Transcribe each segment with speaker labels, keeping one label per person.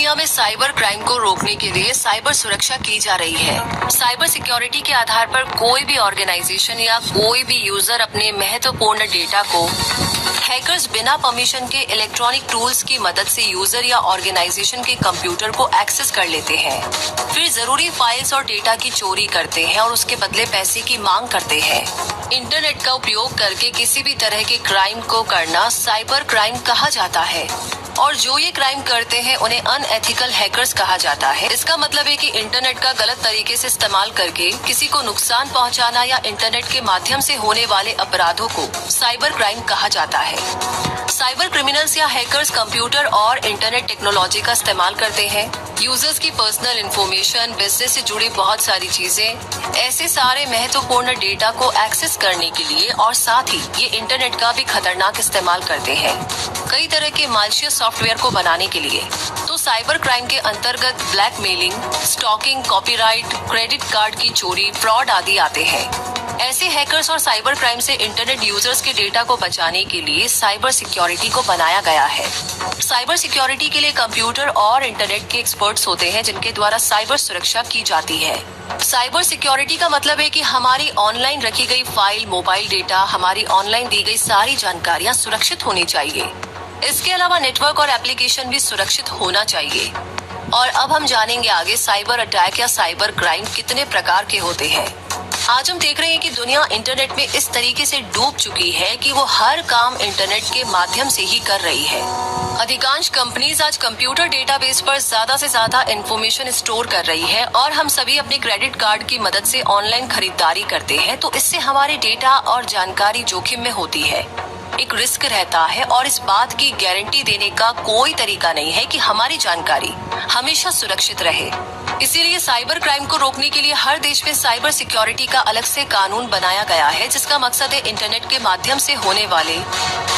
Speaker 1: दुनिया में cyber crime को रोकने के लिए साइबर सुरक्षा की जा रही है। साइबर सिक्योरिटी के आधार पर कोई भी ऑर्गेनाइजेशन या कोई भी यूजर अपने महत्वपूर्ण डेटा को हैकर्स बिना परमिशन के इलेक्ट्रॉनिक टूल्स की मदद से यूजर या ऑर्गेनाइजेशन के कंप्यूटर को एक्सेस कर लेते हैं, फिर जरूरी फाइल्स और डेटा की चोरी करते हैं और उसके बदले पैसे की मांग करते हैं। इंटरनेट का उपयोग करके किसी भी तरह के क्राइम को करना साइबर क्राइम कहा जाता है और जो ये क्राइम करते हैं उन्हें अनएथिकल हैकर्स कहा जाता है। इसका मतलब है कि इंटरनेट का गलत तरीके से इस्तेमाल करके किसी को नुकसान पहुंचाना या इंटरनेट के माध्यम से होने वाले अपराधों को साइबर क्राइम कहा जाता है। साइबर क्रिमिनल्स या हैकर्स कंप्यूटर और इंटरनेट टेक्नोलॉजी का इस्तेमाल करते हैं। यूजर्स की पर्सनल इंफॉर्मेशन, बिजनेस से जुड़ी बहुत सारी चीजें, ऐसे सारे महत्वपूर्ण डेटा को एक्सेस करने के लिए और साथ ही ये इंटरनेट का भी खतरनाक इस्तेमाल करते हैं कई तरह के मालिशियस सॉफ्टवेयर को बनाने के लिए। तो साइबर क्राइम के अंतर्गत blackmailing, stalking, copyright, credit card की चोरी, फ्रॉड आदि आते हैं। ऐसे हैकर्स और साइबर क्राइम से इंटरनेट यूजर्स के डेटा को बचाने के लिए साइबर सिक्योरिटी को बनाया गया है। साइबर सिक्योरिटी के लिए कंप्यूटर और इंटरनेट के एक्सपर्ट्स होते हैं जिनके द्वारा साइबर सुरक्षा की जाती है। साइबर सिक्योरिटी का मतलब है कि हमारी ऑनलाइन रखी गई फाइल, मोबाइल डेटा, हमारी ऑनलाइन दी गई सारी जानकारियां सुरक्षित होनी चाहिए। इसके अलावा नेटवर्क और एप्लीकेशन भी सुरक्षित होना चाहिए। और अब हम जानेंगे आगे साइबर अटैक या साइबर क्राइम कितने प्रकार के होते हैं। आज हम देख रहे हैं कि दुनिया इंटरनेट में इस तरीके से डूब चुकी है कि वो हर काम इंटरनेट के माध्यम से ही कर रही है। अधिकांश कंपनीज आज कंप्यूटर डेटाबेस पर ज्यादा से ज्यादा इंफॉर्मेशन स्टोर कर रही है और हम सभी अपने क्रेडिट कार्ड की मदद से ऑनलाइन खरीदारी करते हैं, तो इससे हमारे डेटा और जानकारी जोखिम में होती है। एक रिस्क रहता है और इस बात की गारंटी देने का कोई तरीका नहीं है कि हमारी जानकारी हमेशा सुरक्षित रहे। इसीलिए साइबर क्राइम को रोकने के लिए हर देश में साइबर सिक्योरिटी का अलग से कानून बनाया गया है, जिसका मकसद है इंटरनेट के माध्यम से होने वाले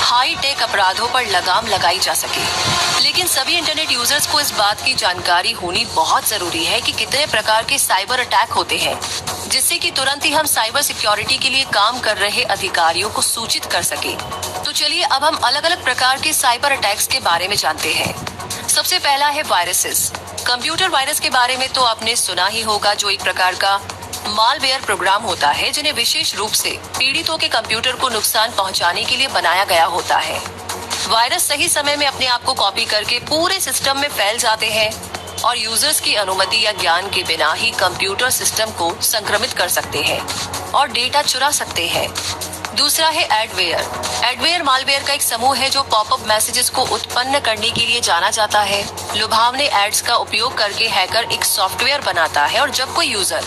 Speaker 1: हाई टेक अपराधों पर लगाम लगाई जा सके। लेकिन सभी इंटरनेट यूजर्स को इस बात की जानकारी होनी बहुत जरूरी है कि कितने प्रकार के साइबर अटैक होते हैं, जिससे कि तुरंत ही हम साइबर सिक्योरिटी के लिए काम कर रहे अधिकारियों को सूचित कर सके। तो चलिए अब हम अलग अलग प्रकार के साइबर अटैक्स के बारे में जानते हैं। सबसे पहला है वायरसेस। कंप्यूटर वायरस के बारे में तो आपने सुना ही होगा, जो एक प्रकार का मालवेयर प्रोग्राम होता है जिन्हें विशेष रूप से पीड़ितों के कंप्यूटर को नुकसान पहुंचाने के लिए बनाया गया होता है। वायरस सही समय में अपने आप को कॉपी करके पूरे सिस्टम में फैल जाते हैं और यूजर्स की अनुमति या ज्ञान के बिना ही कंप्यूटर सिस्टम को संक्रमित कर सकते हैं और डेटा चुरा सकते हैं। दूसरा है एडवेयर। एडवेयर मालवेयर का एक समूह है जो पॉपअप मैसेजेस को उत्पन्न करने के लिए जाना जाता है। लुभावने एड्स का उपयोग करके हैकर एक सॉफ्टवेयर बनाता है और जब कोई यूजर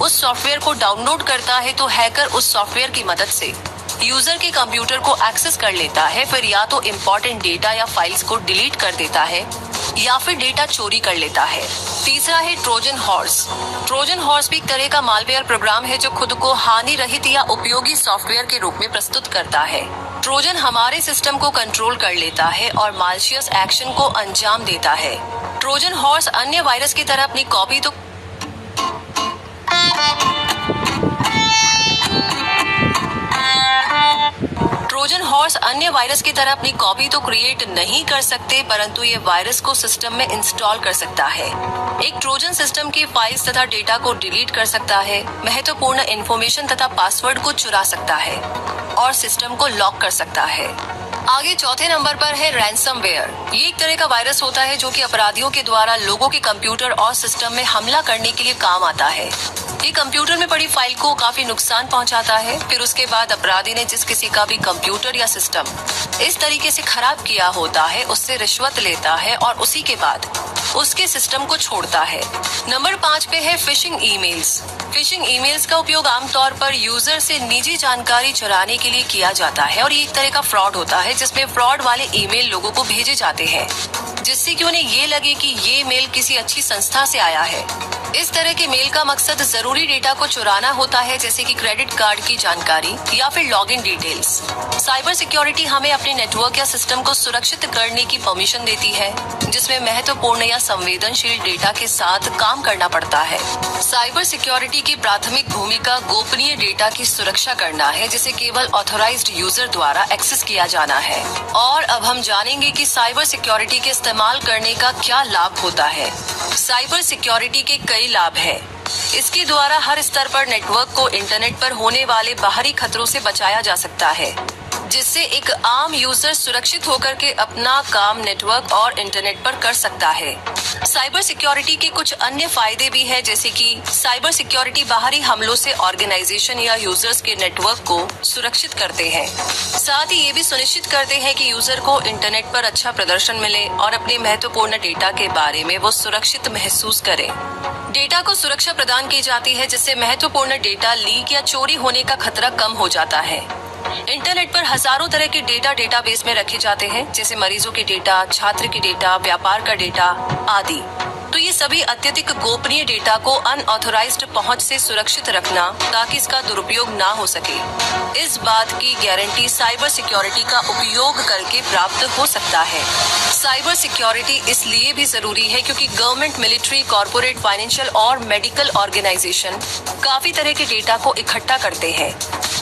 Speaker 1: उस सॉफ्टवेयर को डाउनलोड करता है तो हैकर उस सॉफ्टवेयर की मदद से यूजर के कंप्यूटर को एक्सेस कर लेता है, फिर या तो इम्पोर्टेंट डेटा या फाइल्स को डिलीट कर देता है या फिर डेटा चोरी कर लेता है। तीसरा है ट्रोजन हॉर्स। ट्रोजन हॉर्स भी एक तरह का मालवेयर प्रोग्राम है जो खुद को हानि रहित या उपयोगी सॉफ्टवेयर के रूप में प्रस्तुत करता है। ट्रोजन हमारे सिस्टम को कंट्रोल कर लेता है और मालिशियस एक्शन को अंजाम देता है। ट्रोजन हॉर्स अन्य वायरस की तरह अपनी कॉपी तो ट्रोजन हॉर्स अन्य वायरस की तरह अपनी कॉपी तो क्रिएट नहीं कर सकते, परंतु ये वायरस को सिस्टम में इंस्टॉल कर सकता है। एक ट्रोजन सिस्टम की फाइल्स तथा डेटा को डिलीट कर सकता है, महत्वपूर्ण इंफॉर्मेशन तथा पासवर्ड को चुरा सकता है और सिस्टम को लॉक कर सकता है। आगे चौथे नंबर पर है रैंसमवेयर। ये एक तरह का वायरस होता है जो कि अपराधियों के द्वारा लोगों के कंप्यूटर और सिस्टम में हमला करने के लिए काम आता है। ये कंप्यूटर में पड़ी फाइल को काफी नुकसान पहुंचाता है, फिर उसके बाद अपराधी ने जिस किसी का भी कंप्यूटर या सिस्टम इस तरीके से खराब किया होता है उससे रिश्वत लेता है और उसी के बाद उसके सिस्टम को छोड़ता है। नंबर 5 पे है फिशिंग ईमेल्स। फिशिंग ईमेल्स का उपयोग आमतौर पर यूजर से निजी जानकारी चुराने के लिए किया जाता है और ये एक तरह का फ्रॉड होता है जिसमें फ्रॉड वाले ईमेल लोगों को भेजे जाते हैं जिससे कि उन्हें ये लगे कि ये मेल किसी अच्छी संस्था से आया है। इस तरह के मेल का मकसद जरूरी डेटा को चुराना होता है, जैसे कि क्रेडिट कार्ड की जानकारी या फिर लॉगिन डिटेल्स। साइबर सिक्योरिटी हमें अपने नेटवर्क या सिस्टम को सुरक्षित करने की परमिशन देती है, जिसमें महत्वपूर्ण या संवेदनशील डेटा के साथ काम करना पड़ता है। साइबर सिक्योरिटी की प्राथमिक भूमिका गोपनीय डेटा की सुरक्षा करना है, जिसे केवल ऑथोराइज्ड यूजर द्वारा एक्सेस किया जाना है। और अब हम जानेंगे कि साइबर सिक्योरिटी के इस्तेमाल करने का क्या लाभ होता है। साइबर सिक्योरिटी के कई लाभ हैं। इसके द्वारा हर स्तर पर नेटवर्क को इंटरनेट पर होने वाले बाहरी खतरों से बचाया जा सकता है, जिससे एक आम यूजर सुरक्षित होकर के अपना काम नेटवर्क और इंटरनेट पर कर सकता है। साइबर सिक्योरिटी के कुछ अन्य फायदे भी हैं, जैसे कि साइबर सिक्योरिटी बाहरी हमलों से ऑर्गेनाइजेशन या यूजर्स के नेटवर्क को सुरक्षित करते हैं। साथ ही ये भी सुनिश्चित करते हैं कि यूजर को इंटरनेट पर अच्छा प्रदर्शन मिले और अपने महत्वपूर्ण डेटा के बारे में वो सुरक्षित महसूस करे। डेटा को सुरक्षा प्रदान की जाती है, जिससे महत्वपूर्ण डेटा लीक या चोरी होने का खतरा कम हो जाता है। इंटरनेट पर हजारों तरह के डेटा डेटाबेस में रखे जाते हैं, जैसे मरीजों के डेटा, छात्र के डेटा, व्यापार का डेटा आदि। तो ये सभी अत्यधिक गोपनीय डेटा को अनऑथोराइज्ड पहुंच से सुरक्षित रखना, ताकि इसका दुरुपयोग ना हो सके। इस बात की गारंटी साइबर सिक्योरिटी का उपयोग करके प्राप्त हो सकता है। साइबर सिक्योरिटी इसलिए भी जरूरी है क्योंकि गवर्नमेंट, मिलिट्री, कॉर्पोरेट, फाइनेंशियल और मेडिकल ऑर्गेनाइजेशन काफी तरह के डेटा को इकट्ठा करते हैं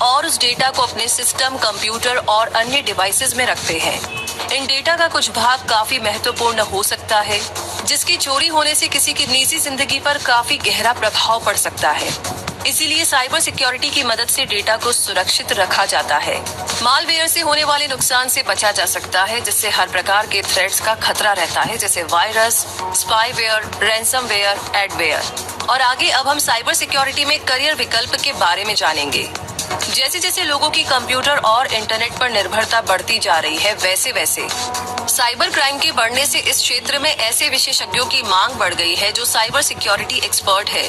Speaker 1: और उस डेटा को अपने सिस्टम, कंप्यूटर और अन्य डिवाइसेस में रखते हैं। इन डेटा का कुछ भाग काफी महत्वपूर्ण हो सकता है, जिसकी चोरी होने से किसी की निजी जिंदगी पर काफी गहरा प्रभाव पड़ सकता है। इसीलिए साइबर सिक्योरिटी की मदद से डेटा को सुरक्षित रखा जाता है। मालवेयर से होने वाले नुकसान से बचा जा सकता है, जिससे हर प्रकार के थ्रेट्स का खतरा रहता है, जैसे वायरस, स्पाईवेयर, रैंसमवेयर, एडवेयर। और आगे अब हम साइबर सिक्योरिटी में करियर विकल्प के बारे में जानेंगे। जैसे जैसे लोगों की कंप्यूटर और इंटरनेट पर निर्भरता बढ़ती जा रही है, वैसे वैसे साइबर क्राइम के बढ़ने से इस क्षेत्र में ऐसे विशेषज्ञों की मांग बढ़ गई है जो साइबर सिक्योरिटी एक्सपर्ट है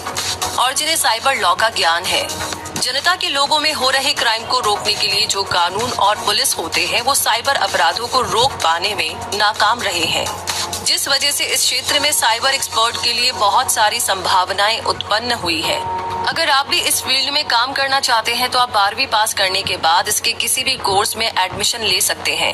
Speaker 1: और जिन्हें साइबर लॉ का ज्ञान है। जनता के लोगों में हो रहे क्राइम को रोकने के लिए जो कानून और पुलिस होते हैं, वो साइबर अपराधों को रोक पाने में नाकाम रहे हैं, जिस वजह से इस क्षेत्र में साइबर एक्सपर्ट के लिए बहुत सारी संभावनाएं उत्पन्न हुई है। अगर आप भी इस फील्ड में काम करना चाहते हैं तो आप 12वीं पास करने के बाद इसके किसी भी कोर्स में एडमिशन ले सकते हैं।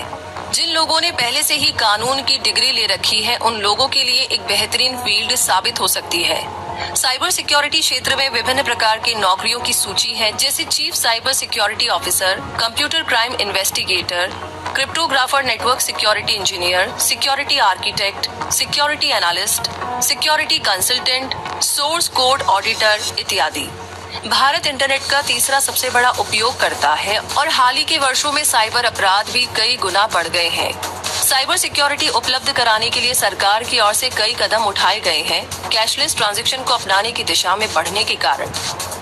Speaker 1: जिन लोगों ने पहले से ही कानून की डिग्री ले रखी है, उन लोगों के लिए एक बेहतरीन फील्ड साबित हो सकती है। साइबर सिक्योरिटी क्षेत्र में विभिन्न प्रकार की नौकरियों की सूची है, जैसे chief cyber security officer, computer crime investigator, cryptographer, network security engineer, security architect, security analyst, security consultant, source code auditor इत्यादि। भारत इंटरनेट का तीसरा सबसे बड़ा उपयोगकर्ता है और हाल ही के वर्षों में साइबर अपराध भी कई गुना बढ़ गए हैं। साइबर सिक्योरिटी उपलब्ध कराने के लिए सरकार की ओर से कई कदम उठाए गए हैं। कैशलेस ट्रांजैक्शन को अपनाने की दिशा में बढ़ने के कारण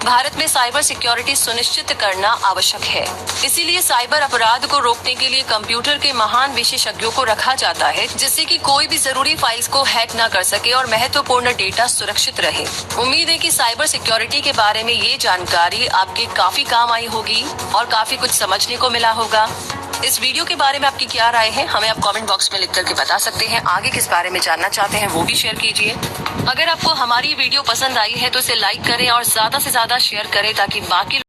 Speaker 1: भारत में साइबर सिक्योरिटी सुनिश्चित करना आवश्यक है। इसीलिए साइबर अपराध को रोकने के लिए कंप्यूटर के महान विशेषज्ञों को रखा जाता है, जिससे कि कोई भी जरूरी फाइल्स को हैक न कर सके और महत्वपूर्ण डेटा सुरक्षित रहे। उम्मीद है कि साइबर सिक्योरिटी के बारे में ये जानकारी आपके काफी काम आई होगी और काफी कुछ समझने को मिला होगा। इस वीडियो के बारे में आपकी क्या राय है, हमें आप कमेंट बॉक्स में लिख करके बता सकते हैं। आगे किस बारे में जानना चाहते हैं वो भी शेयर कीजिए। अगर आपको हमारी वीडियो पसंद आई है तो इसे लाइक करें और ज्यादा से ज्यादा शेयर करें, ताकि बाकी